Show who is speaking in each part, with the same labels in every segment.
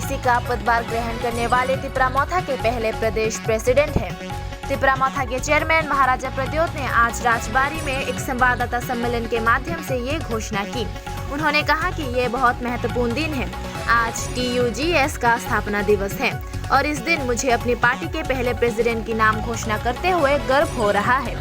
Speaker 1: INC का पदभार ग्रहण करने वाले तिपरामोथा के पहले प्रदेश प्रेसिडेंट हैं। तिपरामोथा के चेयरमैन महाराजा प्रद्योत ने आज राजबाड़ी में एक संवाददाता सम्मेलन के माध्यम से ये घोषणा की। उन्होंने कहा कि ये बहुत महत्वपूर्ण दिन है। आज TUGS का स्थापना दिवस है और इस दिन मुझे अपनी पार्टी के पहले प्रेसिडेंट की नाम घोषणा करते हुए गर्व हो रहा है।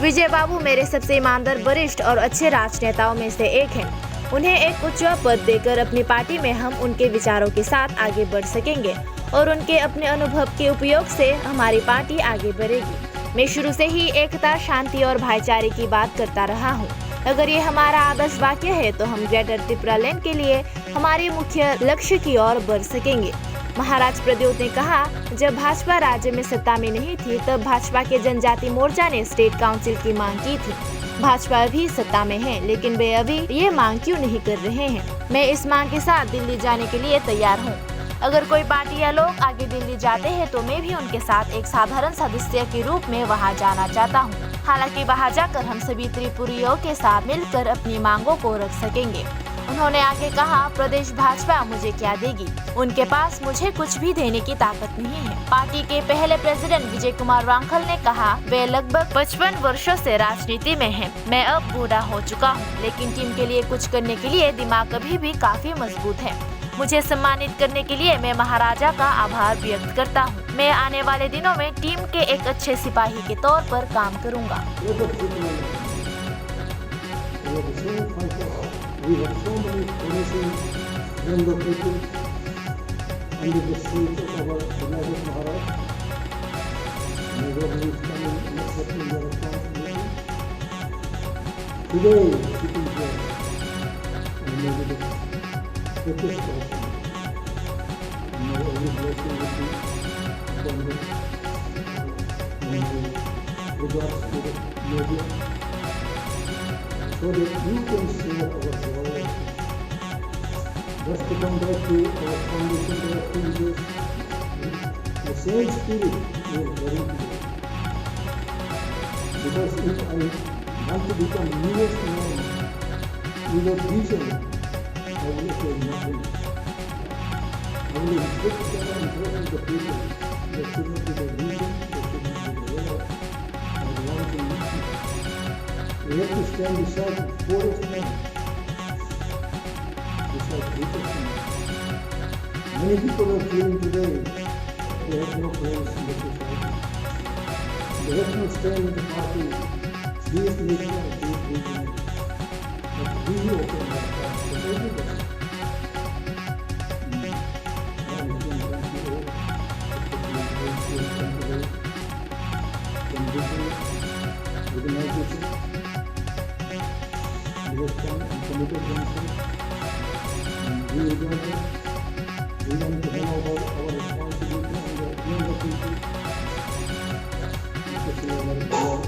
Speaker 1: विजय बाबू मेरे सबसे ईमानदार, वरिष्ठ और अच्छे राजनेताओं में से एक हैं। उन्हें एक उच्च पद देकर अपनी पार्टी में हम उनके विचारों के साथ आगे बढ़ सकेंगे और उनके अपने अनुभव के उपयोग से हमारी पार्टी आगे बढ़ेगी। मैं शुरू से ही एकता, शांति और भाईचारे की बात करता रहा हूँ। अगर ये हमारा आदर्श वाक्य है तो हम ग्रेटर त्रिपुरालैंड के लिए हमारे मुख्य लक्ष्य की ओर बढ़ सकेंगे। महाराज प्रद्योत ने कहा, जब भाजपा राज्य में सत्ता में नहीं थी तब भाजपा के जनजाति मोर्चा ने स्टेट काउंसिल की मांग की थी। भाजपा अभी सत्ता में है, लेकिन वे अभी ये मांग क्यों नहीं कर रहे हैं? मैं इस मांग के साथ दिल्ली जाने के लिए तैयार हूँ। अगर कोई पार्टी या लोग आगे दिल्ली जाते हैं तो मैं भी उनके साथ एक साधारण सदस्य के रूप में वहाँ जाना चाहता हूँ। हालांकि वहाँ जाकर हम सभी त्रिपुरियों के साथ मिलकर अपनी मांगों को रख सकेंगे। उन्होंने आगे कहा, प्रदेश भाजपा मुझे क्या देगी? उनके पास मुझे कुछ भी देने की ताकत नहीं है। पार्टी के पहले प्रेसिडेंट विजय कुमार वांखल ने कहा, वे लगभग 55 वर्षों से राजनीति में हैं। मैं अब बूढ़ा हो चुका हूँ, लेकिन टीम के लिए कुछ करने के लिए दिमाग अभी भी काफी मजबूत है। मुझे सम्मानित करने के लिए मैं महाराजा का आभार व्यक्त करता हूँ। मैं आने वाले दिनों में टीम के एक अच्छे सिपाही के तौर पर काम करूँगा।
Speaker 2: We have so many promising younger people under the streets of our beloved Maharaj. May God is coming and accepting their responsibility. Today, sitting here, I know that the quickest person. And may every blessing will be upon them. And regards to the media, so that you can share our joy. Just to come back to our foundation activities, the same spirit we are carrying today. Because if I want to become newest man without vision, I will say nothing. I will inflict the impression of the people. There should not be the vision, there should not be the will, and the long-term mission. We have to stand beside the poorest man, beside the richest man. Many people are feeling today they have no place in the society. They have no stand in the party. These nations, these regions. But we open our hearts to everybody. Organization. We have come and committed themselves, and we want to know about our responsibility and the younger people, especially our mothers,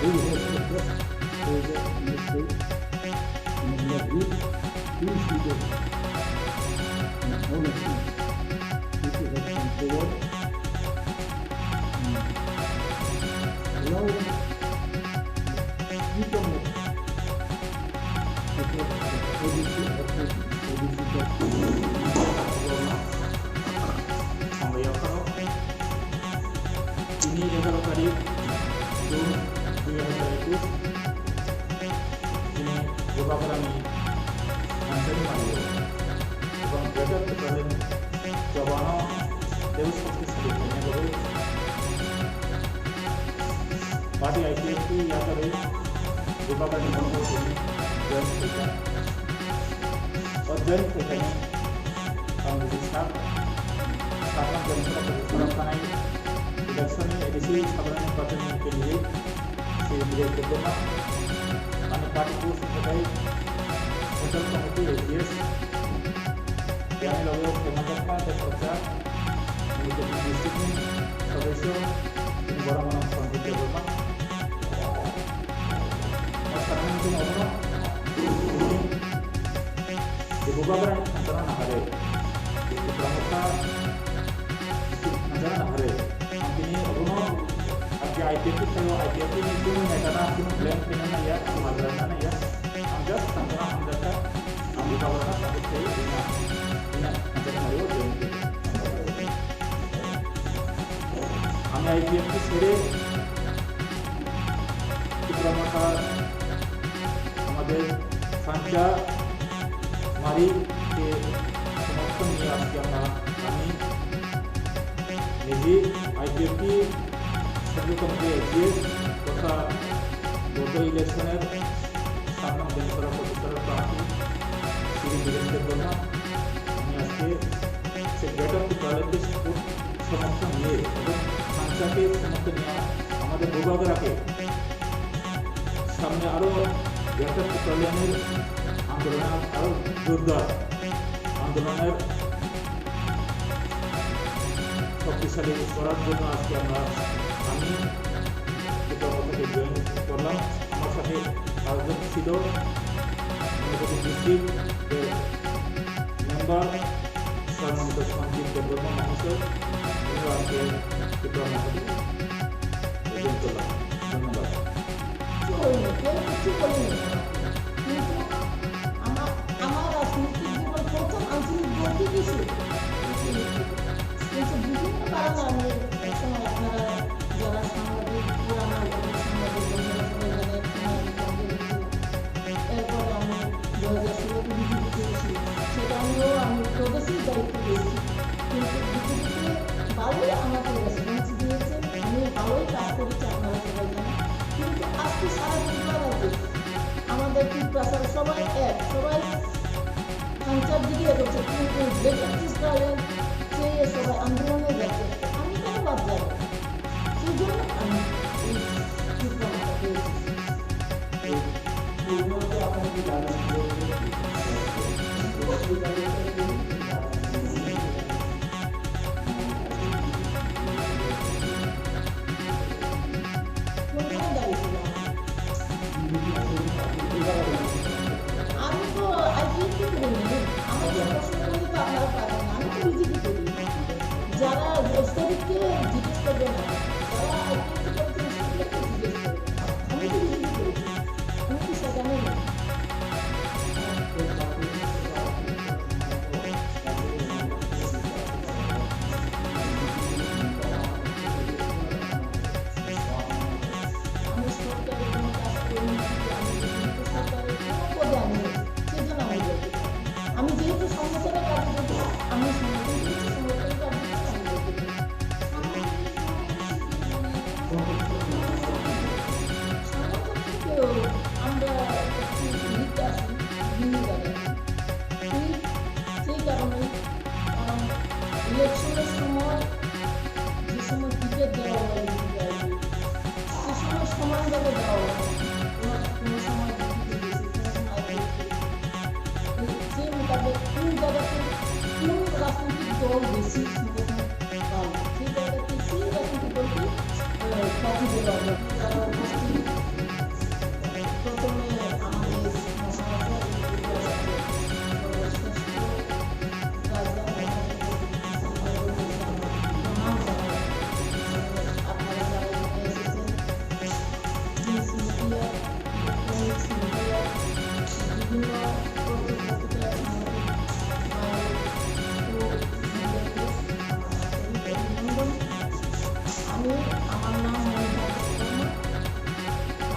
Speaker 2: who has the best soldier in the state, and we have reached these leaders and honestly, people have come forward. Now, you can
Speaker 3: ini adalah tadi Jun 2020 ini beberapa kali Ansari Mario এবং greater Tripuraland জবানো দেউস পক্ষে celebration করে party IPFT या करे बेबाका निबंध को join किया और join करके हम स्थापना करने इलेक्शन में ऐसी साधारण प्रतिनिधि के लिए से विजय करना अन्य पार्टी को सफाई सेंट्रल कमेटी AGS यानी लोगों के मदद का प्रचार उनके डिस्ट्रिक्ट में सदस्यों इन बड़ा मना संगठन के रूप में sekarang mungkin orang ini dibuka berani antara nahare di pramuka antara nahare ini orang aja IPFT saya IPFT itu mereka nak blame dengan ya madrasah ya ambil antara buka karena takut saya punya macam Mario join আমি আইপিএফকে ছেড়ে ত্রিপুরামাথা আমাদের সাঞ্চা মারিকে সমর্থন নিয়ে আজকে আমি নিজে IPFT central committee AGS তথা গত ইলেকশনের সামনে বিধানসভা প্রতিষ্ঠানের প্রার্থী শ্রী বীরেন্দ্র বর্মা আমি আজকে সে গ্রেটার ত্রিপুরাকে সমর্থন নিয়ে এবং সাঞ্চাকে সমর্থন নিয়ে আমাদের ভূভাগরাকে সামনে আরও গ্রেটার ত্রিপুরালিয়ানের আন্দোলনের আরও জোরদার আন্দোলনের শক্তিশালী করার জন্য আজকে আমি ত্রিপুরাকে জয়েন করলাম। আমার সাথে আরেকজন ছিল ঊনকোটি ডিস্ট্রিক্টের মেম্বার সম্মানিত সঞ্জীব দেববর্মা মহাশয়, উনিও আজকে ত্রিপুরাকে জয়েন করলাম। ধন্যবাদ।
Speaker 4: আমার রাজনৈতিক জীবন প্রথম আঞ্চলিক বলতে কিছু কিন্তু বিভিন্ন কারণে আমি একসময় আপনারা যারা সাংবাদিক পুরানো সাংবাদিক এরপরে আমি 2016 বিজেপি করেছি, সেটা আমি প্রদেশের দায়িত্ব পেয়েছি। কিন্তু বিজেপিতে ভালোই আমাকে রেসপন্স দিয়েছেন, আমি ভালোই কাজ করেছি, আপনারা সবাই জানেন। কিন্তু আজকে সারা ত্রিপুরা রাজ্যে আমাদের ত্রিপুরা সবাই এক, সবাই সাঞ্চার দিকে এগোচ্ছে, কিন্তু গ্রেটার ত্রিপুরাল্যান্ড চেয়ে সবাই আন্দোলনে যাচ্ছে। আমি কেন বাদ যাব? সেই জন্য আমি এই ত্রিপুরাটা পেয়েছি। আমি তো আইপিএফ করিনি, আমার প্রশ্ন করলে তো আপনারা পাবেন না, আমি তো বিজেপি করি। যারা শরীরকে জিজ্ঞেস করবে না, যারা আইপিএফ করেছেন সেগুলোকে জিজ্ঞেস করবে। আমি তো বিজেপি করেছি, আমি তো সেখানে নেই। আমি সরকারের কোনো কাজ করিনি, সরকারের কোনো পদে আমি নেই, সেই জন্য আমি বলতে পারি। আমি যেহেতু সংগঠনের কাজে করছি, আমি সংগঠনের কাজে আমি বলতে পারি। সংগঠনের আমরা একটু লিখতে আসি বিভিন্ন জায়গায়, সেই কারণে কারণ ইলেকশনের সময় যে সময় টিকিট দেওয়া হয় সে সময় সমানভাবে দেওয়া হয়, কোনো সময় বিজেপি বেশি, কোনো সময় সেই মোতাবেক কোন জায়গাতে কোন রাজনৈতিক দল বেশি সংগঠন পায়, সেই জায়গাতে সেই রাজনৈতিক দলকে প্রার্থী দেওয়া হয়। যারা উপস্থিত প্রথমে আমাদের আমি আমার নাম মনিকা শর্মা,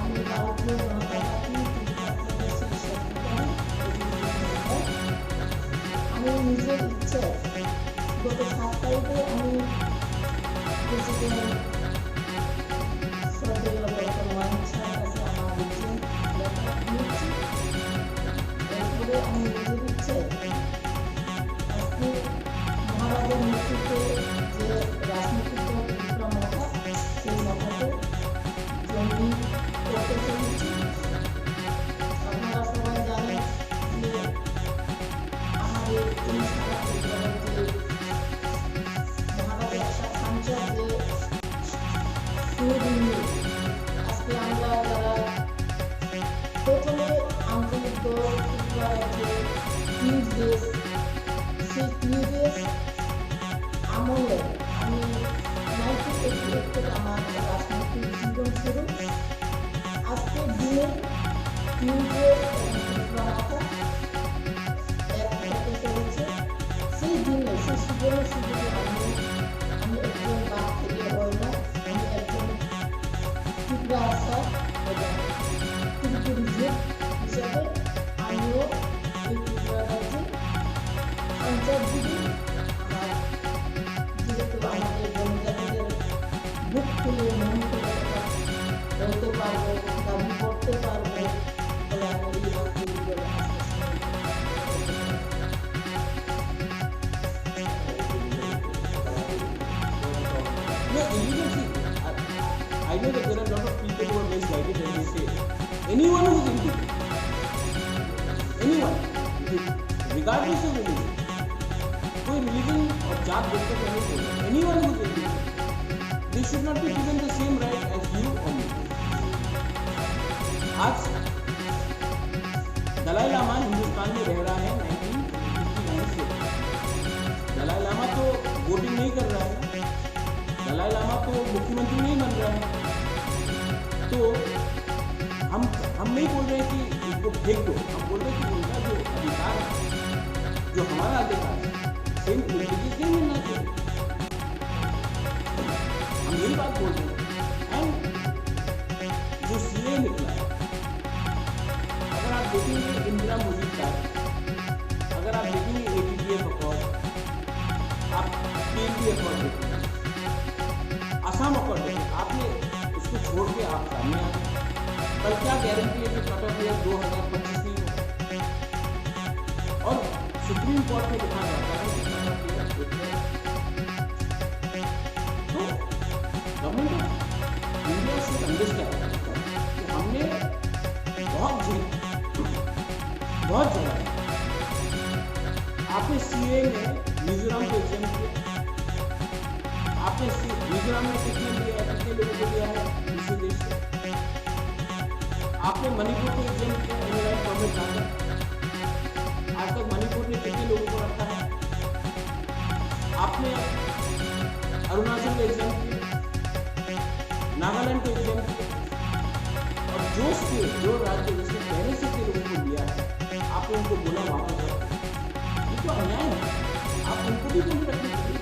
Speaker 4: আমি ভারতীয় জনতা পার্টি ত্রিপুরা প্রদেশের সেক্রেটারি। আমি নিজের ইচ্ছে গত 7 তারিখে আমি প্রেসিডেন্ট শ্রদ্ধেয় ডক্টর মানিক শাহের কাছে আমার রিজেন লেটার দিয়েছি। এরপরে আমি নিজের ইচ্ছে আজকে মহারাজের নেতৃত্বে যে রাজনৈতিক দল ত্রিপুরা মাথা, সেই মাথাতে জমি করতে চলেছি। আপনারা সবাই জানেন যে আমাদের এই সারা ত্রিপুরার যে মহারাজের একটা সাঞ্চার যে সুবিধি, আজকে আমরা যারা প্রথমে আঞ্চলিক দল ত্রিপুরা রাজ্যে টিউডেস, সেই টিউডেস আমলে আমি 1988 থেকে আমার রাজনৈতিক জীবন শুরু। আজকের দিনে টিউডেস এবং ত্রিপুরা মাথা জন্য শুধু যে আমি একজন বাপ থেকে হয় না, আমি একজন ত্রিপুরা আসার এবং ত্রিপুরীজের হিসাবে আমিও এই ত্রিপুরা রাজ্যে পঞ্চায়েতগুলি আমার যেহেতু আমাদের জনজাতিদের বুক খুলে মন খুলে বলতে পারবো, দাবি করতে পারবো বলে আমি এই বাক্যগুলো
Speaker 5: No, illegal thing. I know that there are a lot of people who are misguided and they say anyone who is illegal, anyone, regardless of religion, कोई religion और जात देखकर मैं नहीं बोल रहा, anyone who is illegal, they should not be given the same right as you or me. आज दलाई लामा हिंदुस्तान में रह रहा है 1959 से। दलाई लामा तो वोटिंग नहीं कर रहा है, दलाई लामा तो मुख्यमंत्री नहीं बन रहा है, तो हम नहीं बोल रहे कि इसको फेंक दो, हम बोल रहे कि उनका जो अधिकार है, जो हमारा अधिकार है, सेम प्रिविलेजेस नहीं मिलना चाहिए। हम यही बात बोल रहे हैं। एंड जो सीए निकला है, अगर आप देखेंगे इंदिरा मोदी का, अगर आप देखेंगे एटीटीएफ अकॉर्ड, आप केंद्रीय अकॉर्ड देखेंगे, आसाम अकॉर्ड देखेंगे, आपने उसको छोड़ के आप सामने आ गए। कल क्या गारंटी है कि कट ऑफ ईयर 2025 नहीं होगा? और सुप्रीम कोर्ट में लिखा जाता है कि कट ऑफ ईयर 2025। तो government of India should understand कि हमने बहुत जगह आपने सीए में मिजोरम को एग्जाम किया, आपने मिजोरम में कितने लिया है, कितने लोगों को लिया है दूसरे देश से, आपने मणिपुर को एग्जाम किया इनराइट परमिट लाकर, आज तक मणिपुर ने कितने लोगों को रखा है, आपने अरुणाचल को एग्जाम किया, नागालैंड को एग्जाम किया, और जो स्टेट जो राज्य जिसने पहले से के लोगों को लिया है आपने उनको बोला वापस रखो, ये तो अन्याय है। आप उनको भी बोले रखने के लिए